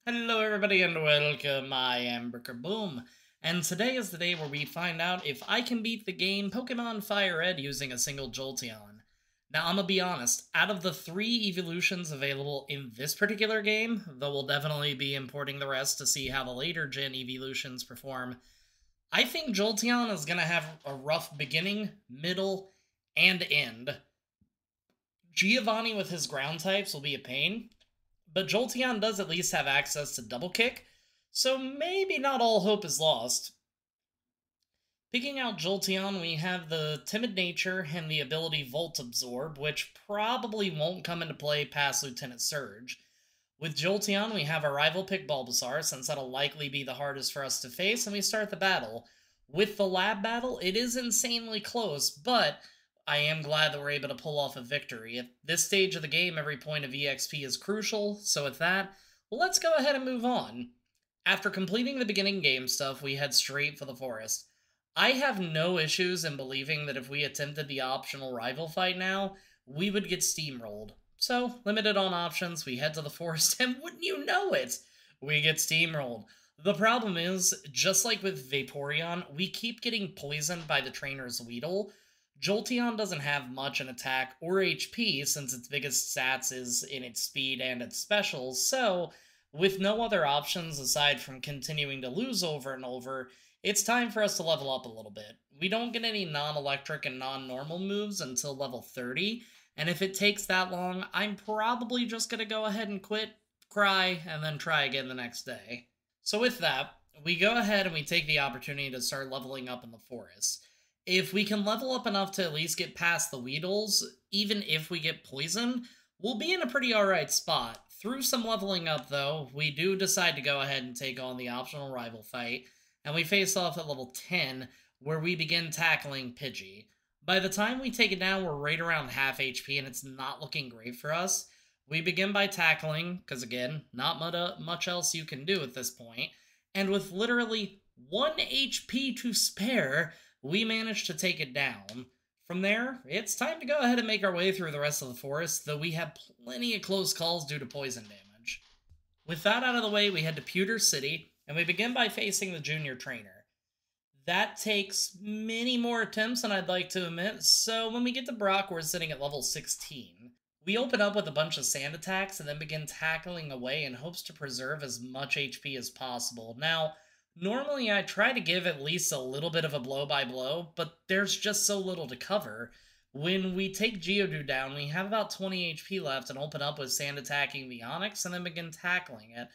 Hello everybody and welcome, I am Bricker Boom, and today is the day where we find out if I can beat the game Pokemon FireRed using a single Jolteon. Now I'm gonna be honest, out of the 3 evolutions available in this particular game, though we'll definitely be importing the rest to see how the later gen evolutions perform, I think Jolteon is gonna have a rough beginning, middle, and end. Giovanni with his ground types will be a pain, but Jolteon does at least have access to Double Kick, so maybe not all hope is lost. Picking out Jolteon, we have the Timid Nature and the ability Volt Absorb, which probably won't come into play past Lieutenant Surge. With Jolteon, we have our rival pick Bulbasaur, since that'll likely be the hardest for us to face, and we start the battle. With the lab battle, it is insanely close, but I am glad that we're able to pull off a victory. At this stage of the game, every point of EXP is crucial, so with that, let's go ahead and move on. After completing the beginning game stuff, we head straight for the forest. I have no issues in believing that if we attempted the optional rival fight now, we would get steamrolled. So, limited on options, we head to the forest, and wouldn't you know it, we get steamrolled. The problem is, just like with Vaporeon, we keep getting poisoned by the trainer's Weedle. Jolteon doesn't have much in attack or HP since its biggest stats is in its speed and its specials, so with no other options aside from continuing to lose over and over, it's time for us to level up a little bit. We don't get any non-electric and non-normal moves until level 30, and if it takes that long, I'm probably just going to go ahead and quit, cry, and then try again the next day. So with that, we go ahead and we take the opportunity to start leveling up in the forest. If we can level up enough to at least get past the Weedles, even if we get poisoned, we'll be in a pretty alright spot. Through some leveling up, though, we do decide to go ahead and take on the optional rival fight, and we face off at level 10, where we begin tackling Pidgey. By the time we take it down, we're right around half HP, and it's not looking great for us. We begin by tackling, because again, not much else you can do at this point, and with literally 1 HP to spare, we managed to take it down. From there, it's time to go ahead and make our way through the rest of the forest, though we have plenty of close calls due to poison damage. With that out of the way, we head to Pewter City, and we begin by facing the junior trainer. That takes many more attempts than I'd like to admit, so when we get to Brock, we're sitting at level 16. We open up with a bunch of sand attacks and then begin tackling away in hopes to preserve as much HP as possible. Now, normally I try to give at least a little bit of a blow by blow, but there's just so little to cover. When we take Geodude down, we have about 20 HP left and open up with sand attacking the Onix and then begin tackling it.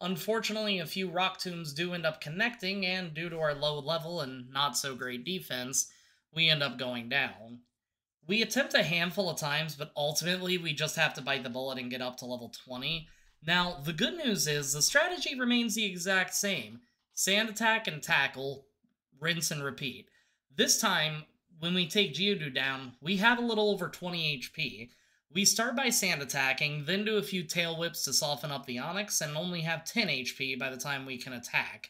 Unfortunately, a few Rock Tombs do end up connecting, and due to our low level and not so great defense, we end up going down. We attempt a handful of times, but ultimately we just have to bite the bullet and get up to level 20. Now, the good news is the strategy remains the exact same. Sand attack and tackle, rinse and repeat. This time, when we take Geodude down, we have a little over 20 HP. We start by sand attacking, then do a few tail whips to soften up the Onix, and only have 10 HP by the time we can attack.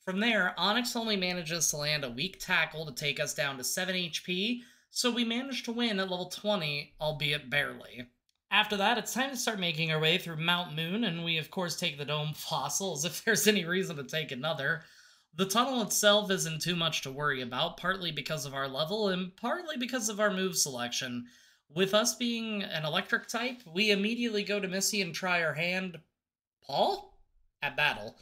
From there, Onix only manages to land a weak tackle to take us down to 7 HP, so we manage to win at level 20, albeit barely. After that, it's time to start making our way through Mount Moon, and we of course take the Dome Fossil, as if there's any reason to take another. The tunnel itself isn't too much to worry about, partly because of our level, and partly because of our move selection. With us being an electric type, we immediately go to Misty and try our hand... Paul? At battle.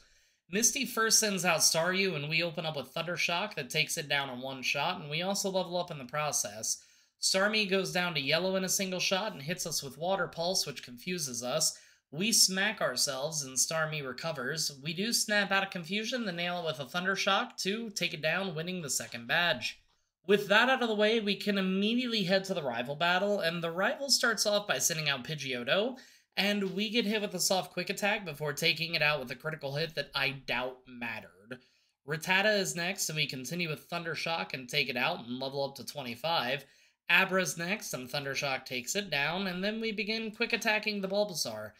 Misty first sends out Staryu, and we open up with Thunder Shock that takes it down in one shot, and we also level up in the process. Starmie goes down to yellow in a single shot and hits us with Water Pulse, which confuses us. We smack ourselves and Starmie recovers. We do snap out of confusion, then nail it with a Thunder Shock to take it down, winning the second badge. With that out of the way, we can immediately head to the rival battle, and the rival starts off by sending out Pidgeotto, and we get hit with a soft quick attack before taking it out with a critical hit that I doubt mattered. Rattata is next, and we continue with Thunder Shock and take it out and level up to 25. Abra's next, and Thundershock takes it down, and then we begin quick attacking the Bulbasaur.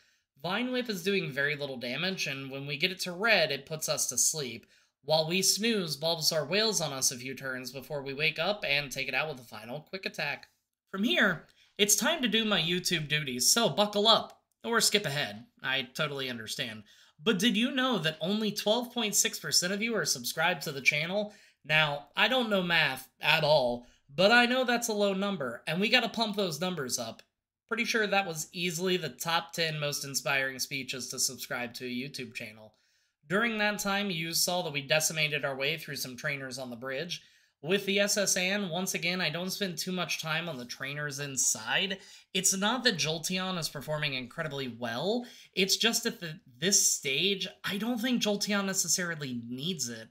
Vine Whip is doing very little damage, and when we get it to red, it puts us to sleep. While we snooze, Bulbasaur wails on us a few turns before we wake up and take it out with a final quick attack. From here, it's time to do my YouTube duties, so buckle up, or skip ahead. I totally understand. But did you know that only 12.6% of you are subscribed to the channel? Now, I don't know math at all, but I know that's a low number, and we gotta pump those numbers up. Pretty sure that was easily the top 10 most inspiring speeches to subscribe to a YouTube channel. During that time, you saw that we decimated our way through some trainers on the bridge. With the SSN, once again, I don't spend too much time on the trainers inside. It's not that Jolteon is performing incredibly well, it's just at this stage, I don't think Jolteon necessarily needs it.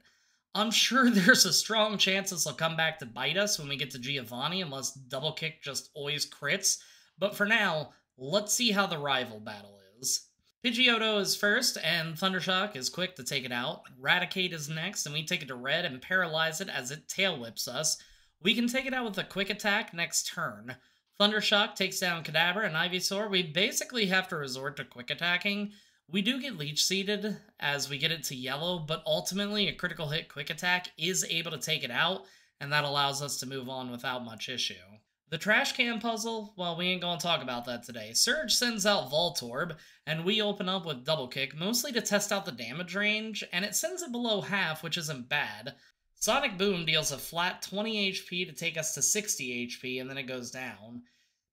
I'm sure there's a strong chance this will come back to bite us when we get to Giovanni, unless Double Kick just always crits. But for now, let's see how the rival battle is. Pidgeotto is first, and Thundershock is quick to take it out. Raticate is next, and we take it to red and paralyze it as it tail whips us. We can take it out with a quick attack next turn. Thundershock takes down Kadabra and Ivysaur. We basically have to resort to quick attacking. We do get leech seeded as we get it to yellow, but ultimately a critical hit quick attack is able to take it out, and that allows us to move on without much issue. The Trashcan Puzzle, well, we ain't gonna talk about that today. Surge sends out Voltorb, and we open up with Double Kick, mostly to test out the damage range, and it sends it below half, which isn't bad. Sonic Boom deals a flat 20 HP to take us to 60 HP, and then it goes down.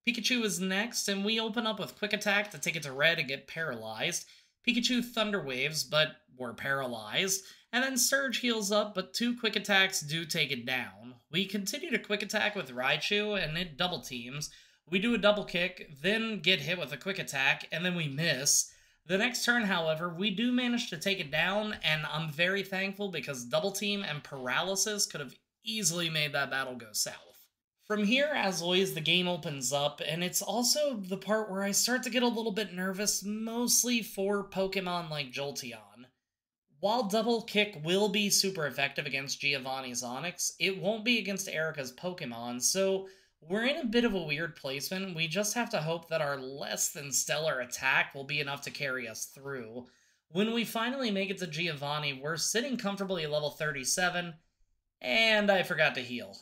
Pikachu is next, and we open up with Quick Attack to take it to red and get paralyzed. Pikachu Thunder Waves, but we're paralyzed. And then Surge heals up, but 2 Quick Attacks do take it down. We continue to Quick Attack with Raichu, and it double teams. We do a Double Kick, then get hit with a Quick Attack, and then we miss. The next turn, however, we do manage to take it down, and I'm very thankful because Double Team and Paralysis could have easily made that battle go south. From here, as always, the game opens up, and it's also the part where I start to get a little bit nervous, mostly for Pokemon like Jolteon. While Double Kick will be super effective against Giovanni's Onix, it won't be against Erica's Pokemon, so we're in a bit of a weird placement. We just have to hope that our less than stellar attack will be enough to carry us through. When we finally make it to Giovanni, we're sitting comfortably at level 37, and I forgot to heal.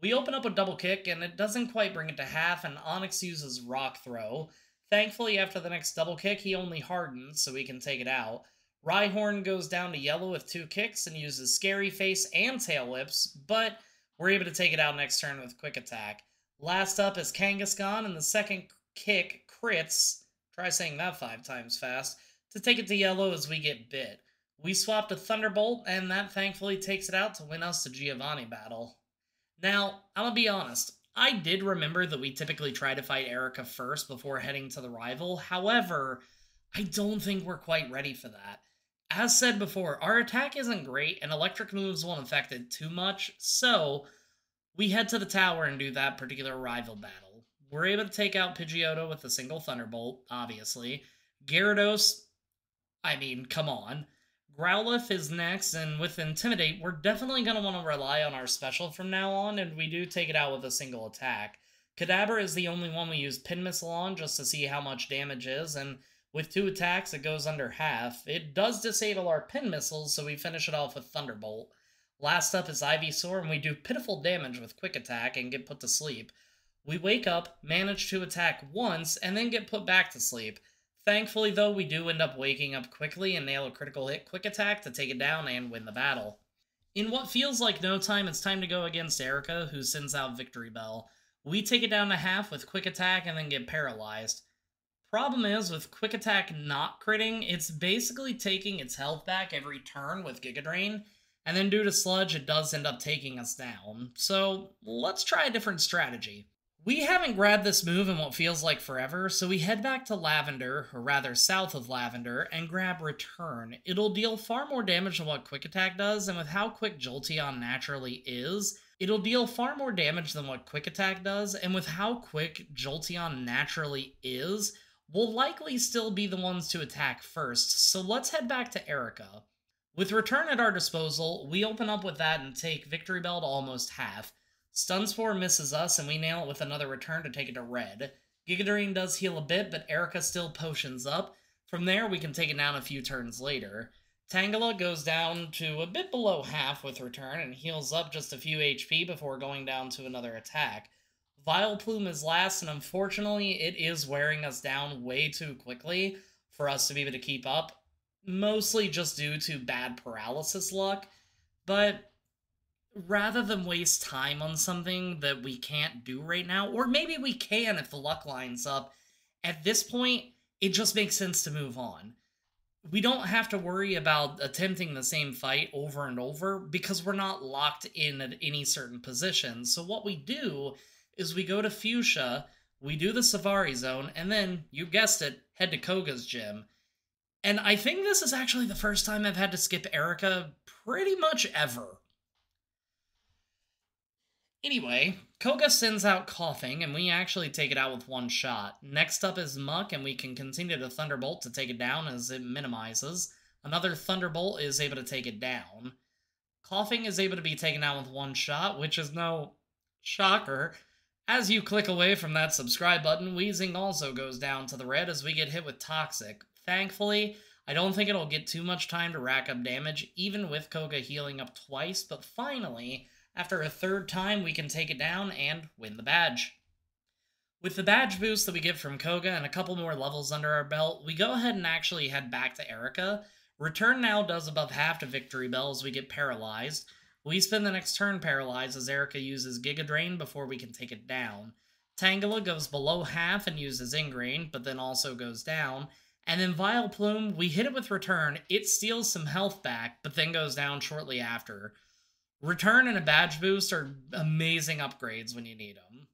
We open up with Double Kick, and it doesn't quite bring it to half, and Onix uses Rock Throw. Thankfully, after the next Double Kick, he only hardens, so we can take it out. Rhyhorn goes down to yellow with 2 kicks and uses Scary Face and Tail Whips, but we're able to take it out next turn with Quick Attack. Last up is Kangaskhan, and the second kick crits, try saying that 5 times fast, to take it to yellow as we get bit. We swap to Thunderbolt, and that thankfully takes it out to win us the Giovanni battle. Now, I'm gonna be honest, I did remember that we typically try to fight Erica first before heading to the rival, however, I don't think we're quite ready for that. As said before, our attack isn't great, and electric moves won't affect it too much, so we head to the tower and do that particular rival battle. We're able to take out Pidgeotto with a single Thunderbolt, obviously. Gyarados, I mean, come on. Growlithe is next, and with Intimidate, we're definitely going to want to rely on our special from now on, and we do take it out with a single attack. Kadabra is the only one we use Pin Missile on just to see how much damage is, and with 2 attacks, it goes under half. It does disable our Pin Missiles, so we finish it off with Thunderbolt. Last up is Ivysaur, and we do pitiful damage with Quick Attack and get put to sleep. We wake up, manage to attack once, and then get put back to sleep. Thankfully, though, we do end up waking up quickly and nail a critical hit Quick Attack to take it down and win the battle. In what feels like no time, it's time to go against Erica, who sends out Victory Bell. We take it down to half with Quick Attack and then get paralyzed. Problem is, with Quick Attack not critting, it's basically taking its health back every turn with Giga Drain, and then due to Sludge, it does end up taking us down. So, let's try a different strategy. We haven't grabbed this move in what feels like forever, so we head back to Lavender, or rather south of Lavender, and grab Return. It'll deal far more damage than what Quick Attack does, and with how quick Jolteon naturally is, it'll deal far more damage than what Quick Attack does, and with how quick Jolteon naturally is, we'll likely still be the ones to attack first, so let's head back to Erica. With Return at our disposal, we open up with that and take Victory Bell to almost half. Stun Spore misses us, and we nail it with another Return to take it to red. Giga Drain does heal a bit, but Erica still potions up. From there, we can take it down a few turns later. Tangela goes down to a bit below half with Return and heals up just a few HP before going down to another attack. Vileplume is last, and unfortunately, it is wearing us down way too quickly for us to be able to keep up. mostly just due to bad paralysis luck, but rather than waste time on something that we can't do right now, or maybe we can if the luck lines up, at this point, it just makes sense to move on. We don't have to worry about attempting the same fight over and over because we're not locked in at any certain position. So what we do is we go to Fuchsia, we do the Safari Zone, and then, you guessed it, head to Koga's gym. And I think this is actually the first time I've had to skip Erica pretty much ever. Anyway, Koga sends out Coughing, and we actually take it out with one shot. Next up is Muck, and we can continue to Thunderbolt to take it down as it minimizes. Another Thunderbolt is able to take it down. Coughing is able to be taken out with one shot, which is no shocker. As you click away from that subscribe button, Wheezing also goes down to the red as we get hit with Toxic. Thankfully, I don't think it'll get too much time to rack up damage, even with Koga healing up twice, but finally, after a third time, we can take it down and win the badge. With the badge boost that we get from Koga and a couple more levels under our belt, we go ahead and actually head back to Erica. Return now does above half to Victory Bell as we get paralyzed. We spend the next turn paralyzed as Erica uses Giga Drain before we can take it down. Tangela goes below half and uses Ingrain, but then also goes down. And then Vileplume, we hit it with Return, it steals some health back, but then goes down shortly after. Return and a badge boost are amazing upgrades when you need them.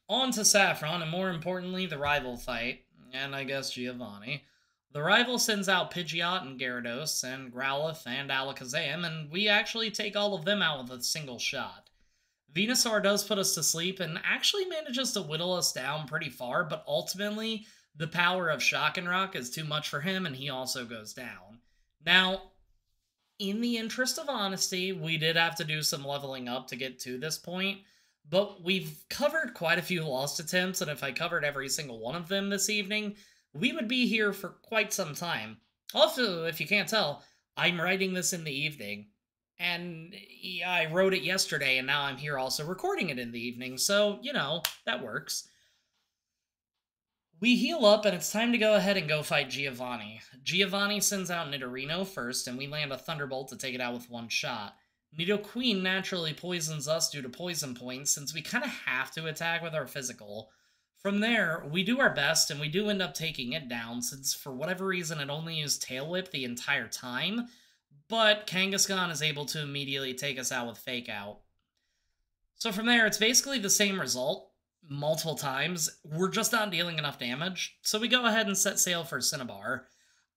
On to Saffron, and more importantly, the rival fight, and I guess Giovanni. The rival sends out Pidgeot and Gyarados, and Growlithe and Alakazam, and we actually take all of them out with a single shot. Venusaur does put us to sleep, and actually manages to whittle us down pretty far, but ultimately, the power of Shock and Rock is too much for him, and he also goes down. Now, in the interest of honesty, we did have to do some leveling up to get to this point, but we've covered quite a few lost attempts, and if I covered every single one of them this evening, we would be here for quite some time. Also, if you can't tell, I'm writing this in the evening, and I wrote it yesterday, and now I'm here also recording it in the evening, so, you know, that works. We heal up, and it's time to go ahead and go fight Giovanni. Giovanni sends out Nidorino first, and we land a Thunderbolt to take it out with one shot. Nidoqueen naturally poisons us due to poison points, since we kind of have to attack with our physical. From there, we do our best, and we do end up taking it down, since for whatever reason it only used Tail Whip the entire time, but Kangaskhan is able to immediately take us out with Fake Out. So from there, it's basically the same result multiple times. We're just not dealing enough damage, so we go ahead and set sail for Cinnabar.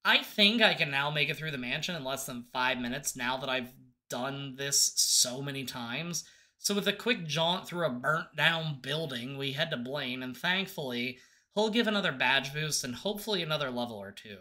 I think I can now make it through the mansion in less than 5 minutes now that I've done this so many times. So with a quick jaunt through a burnt-down building, we head to Blaine, and thankfully, he'll give another badge boost and hopefully another level or two.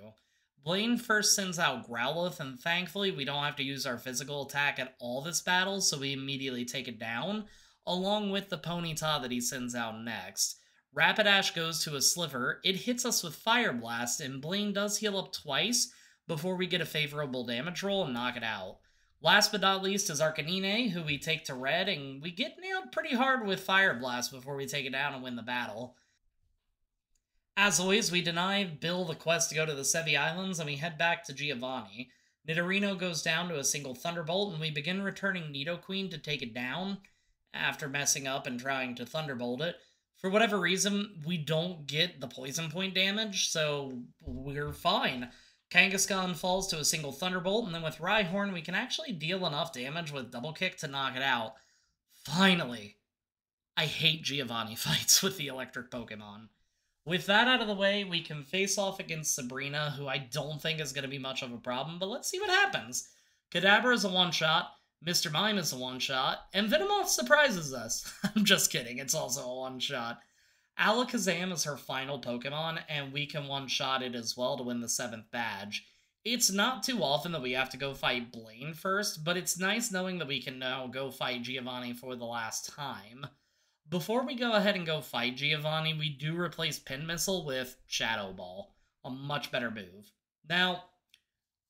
Blaine first sends out Growlithe, and thankfully we don't have to use our physical attack at all this battle, so we immediately take it down, along with the Ponyta that he sends out next. Rapidash goes to a Sliver, it hits us with Fire Blast, and Blaine does heal up twice before we get a favorable damage roll and knock it out. Last but not least is Arcanine, who we take to red, and we get nailed pretty hard with Fire Blast before we take it down and win the battle. As always, we deny Bill the quest to go to the Sevi Islands, and we head back to Giovanni. Nidorino goes down to a single Thunderbolt, and we begin returning Nidoqueen to take it down, after messing up and trying to Thunderbolt it. For whatever reason, we don't get the poison point damage, so we're fine. Kangaskhan falls to a single Thunderbolt, and then with Rhyhorn, we can actually deal enough damage with Double Kick to knock it out. Finally! I hate Giovanni fights with the electric Pokemon. With that out of the way, we can face off against Sabrina, who I don't think is going to be much of a problem, but let's see what happens. Kadabra is a one-shot, Mr. Mime is a one-shot, and Venomoth surprises us. I'm just kidding, it's also a one-shot. Alakazam is her final Pokemon, and we can one-shot it as well to win the 7th badge. It's not too often that we have to go fight Blaine first, but it's nice knowing that we can now go fight Giovanni for the last time. Before we go ahead and go fight Giovanni, we do replace Pin Missile with Shadow Ball, a much better move. Now,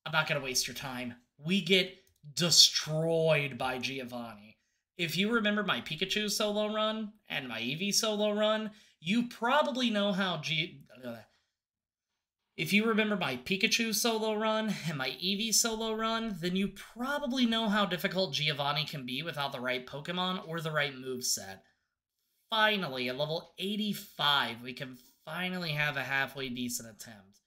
I'm not going to waste your time. We get destroyed by Giovanni. If you remember my Pikachu solo run and my Eevee solo run, you probably know how If you remember my Pikachu solo run and my Eevee solo run, then you probably know how difficult Giovanni can be without the right Pokemon or the right moveset. Finally, at level 85, we can finally have a halfway decent attempt.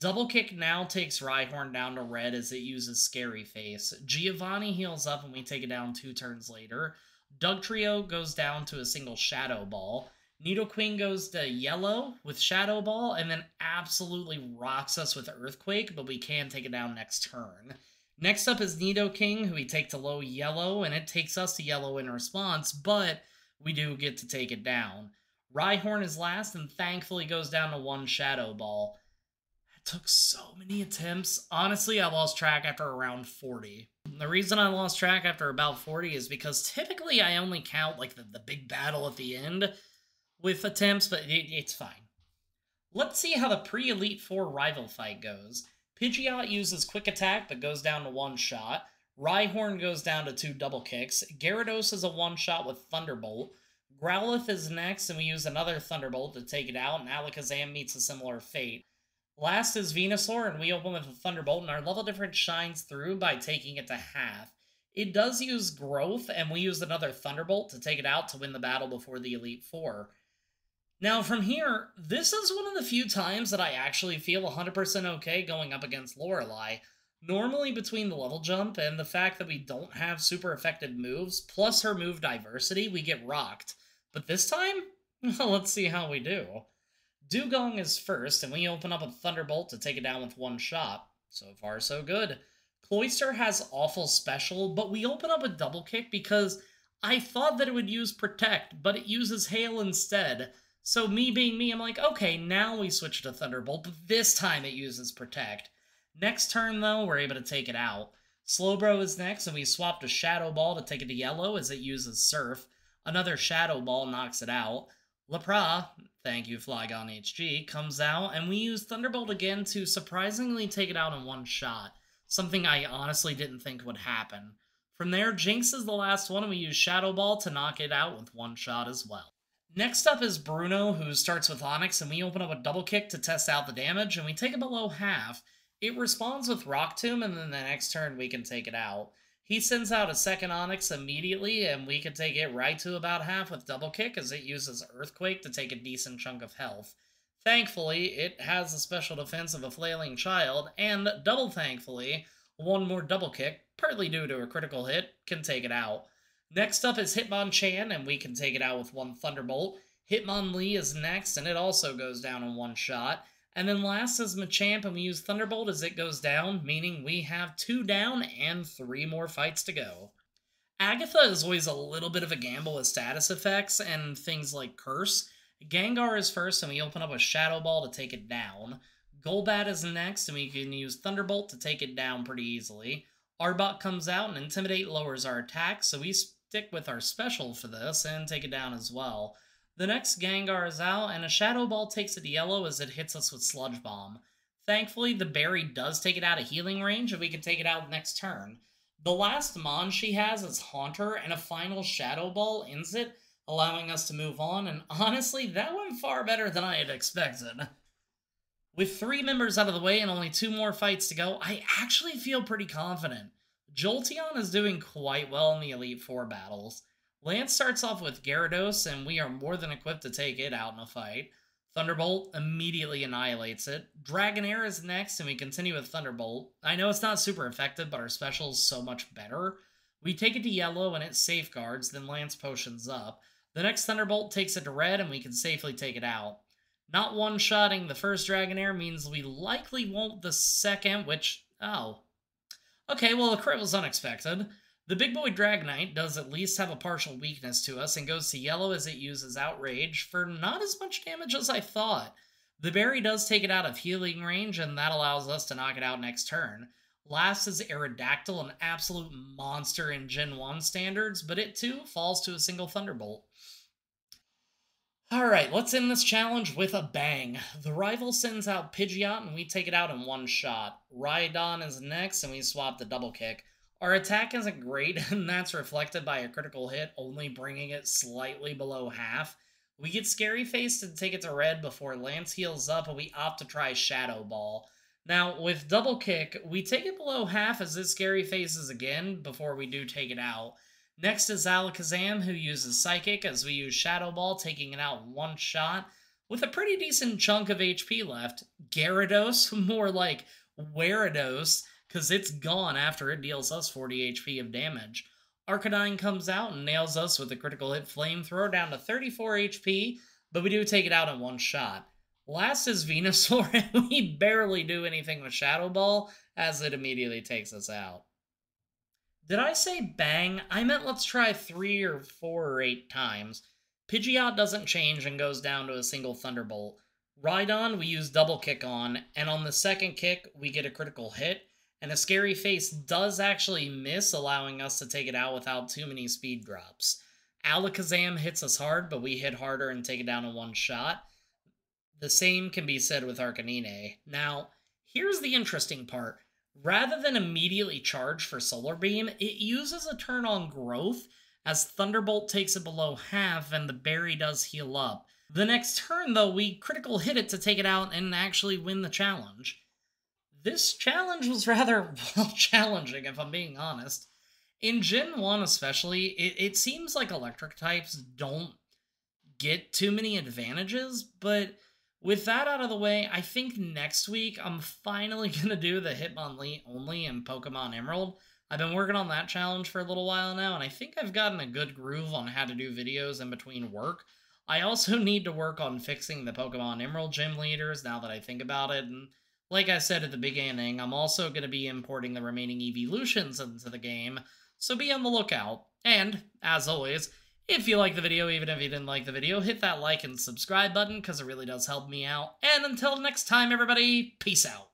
Double Kick now takes Rhyhorn down to red as it uses Scary Face. Giovanni heals up and we take it down 2 turns later. Dugtrio goes down to a single Shadow Ball. Nidoqueen goes to yellow with Shadow Ball and then absolutely rocks us with Earthquake, but we can take it down next turn. Next up is Nidoking, who we take to low yellow, and it takes us to yellow in response, but we do get to take it down. Rhyhorn is last and thankfully goes down to 1 Shadow Ball. It took so many attempts. Honestly, I lost track after around 40. The reason I lost track after about 40 is because typically I only count like the big battle at the end with attempts, but it's fine. Let's see how the pre-Elite Four rival fight goes. Pidgeot uses Quick Attack, but goes down to 1 shot. Rhyhorn goes down to 2 double kicks. Gyarados is a 1-shot with Thunderbolt. Growlithe is next, and we use another Thunderbolt to take it out, and Alakazam meets a similar fate. Last is Venusaur, and we open with a Thunderbolt, and our level difference shines through by taking it to half. It does use Growth, and we use another Thunderbolt to take it out to win the battle before the Elite Four. Now, from here, this is one of the few times that I actually feel 100% okay going up against Lorelei. Normally, between the level jump and the fact that we don't have super effective moves, plus her move diversity, we get rocked. But this time, let's see how we do. Dugong is first, and we open up a Thunderbolt to take it down with 1 shot. So far, so good. Cloyster has awful special, but we open up a double kick because I thought that it would use Protect, but it uses Hail instead. So me being me, I'm like, okay, now we switch to Thunderbolt, but this time it uses Protect. Next turn, though, we're able to take it out. Slowbro is next, and we swap to Shadow Ball to take it to yellow as it uses Surf. Another Shadow Ball knocks it out. Lepra, thank you Flygon HG, comes out, and we use Thunderbolt again to surprisingly take it out in 1 shot. Something I honestly didn't think would happen. From there, Jinx is the last one, and we use Shadow Ball to knock it out with 1 shot as well. Next up is Bruno, who starts with Onix, and we open up a double kick to test out the damage, and we take it below half. It responds with Rock Tomb, and then the next turn we can take it out. He sends out a second Onix immediately, and we can take it right to about half with double kick, as it uses Earthquake to take a decent chunk of health. Thankfully, it has a special defense of a Flailing Child, and double thankfully, 1 more double kick, partly due to a critical hit, can take it out. Next up is Hitmonchan, and we can take it out with 1 Thunderbolt. Hitmonlee is next, and it also goes down in 1 shot. And then last is Machamp, and we use Thunderbolt as it goes down, meaning we have 2 down and 3 more fights to go. Agatha is always a little bit of a gamble with status effects and things like Curse. Gengar is first, and we open up a Shadow Ball to take it down. Golbat is next, and we can use Thunderbolt to take it down pretty easily. Arbok comes out, and Intimidate lowers our attack, so we stick with our special for this and take it down as well. The next Gengar is out, and a Shadow Ball takes it to yellow as it hits us with Sludge Bomb. Thankfully, the berry does take it out of healing range, and we can take it out next turn. The last Mon she has is Haunter, and a final Shadow Ball ends it, allowing us to move on, and honestly, that went far better than I had expected. With 3 members out of the way and only 2 more fights to go, I actually feel pretty confident. Jolteon is doing quite well in the Elite Four battles. Lance starts off with Gyarados, and we are more than equipped to take it out in a fight. Thunderbolt immediately annihilates it. Dragonair is next, and we continue with Thunderbolt. I know it's not super effective, but our special is so much better. We take it to yellow, and it safeguards, then Lance potions up. The next Thunderbolt takes it to red, and we can safely take it out. Not one-shotting the first Dragonair means we likely won't the second, which... oh. Okay, well, the crit was unexpected. The big boy Dragonite does at least have a partial weakness to us and goes to yellow as it uses Outrage for not as much damage as I thought. The berry does take it out of healing range, and that allows us to knock it out next turn. Last is Aerodactyl, an absolute monster in Gen 1 standards, but it too falls to a single Thunderbolt. Alright, let's end this challenge with a bang. The rival sends out Pidgeot, and we take it out in 1 shot. Rhydon is next, and we swap the double kick. Our attack isn't great, and that's reflected by a critical hit only bringing it slightly below half. We get Scary Face to take it to red before Lance heals up, and we opt to try Shadow Ball. Now, with Double Kick, we take it below half as this Scary Faces again before we do take it out. Next is Alakazam, who uses Psychic as we use Shadow Ball, taking it out in one shot, with a pretty decent chunk of HP left. Gyarados, more like Werados, because it's gone after it deals us 40 HP of damage. Arcanine comes out and nails us with a critical hit Flamethrower down to 34 HP, but we do take it out in one shot. Last is Venusaur, and we barely do anything with Shadow Ball, as it immediately takes us out. Did I say bang? I meant let's try 3 or 4 or 8 times. Pidgeot doesn't change and goes down to a single Thunderbolt. Rhydon we use Double Kick on, and on the second kick we get a critical hit, and a Scary Face does actually miss, allowing us to take it out without too many speed drops. Alakazam hits us hard, but we hit harder and take it down in one shot. The same can be said with Arcanine. Now, here's the interesting part. Rather than immediately charge for Solar Beam, it uses a turn on Growth, as Thunderbolt takes it below half and the berry does heal up. The next turn, though, we critical hit it to take it out and actually win the challenge. This challenge was rather, well, challenging, if I'm being honest. In Gen 1 especially, it seems like electric types don't get too many advantages, but with that out of the way, I think next week I'm finally going to do the Hitmonlee only in Pokemon Emerald. I've been working on that challenge for a little while now, and I think I've gotten a good groove on how to do videos in between work. I also need to work on fixing the Pokemon Emerald gym leaders now that I think about it, and like I said at the beginning, I'm also going to be importing the remaining evolutions into the game, so be on the lookout. And, as always, if you like the video, even if you didn't like the video, hit that like and subscribe button, because it really does help me out. And until next time, everybody, peace out.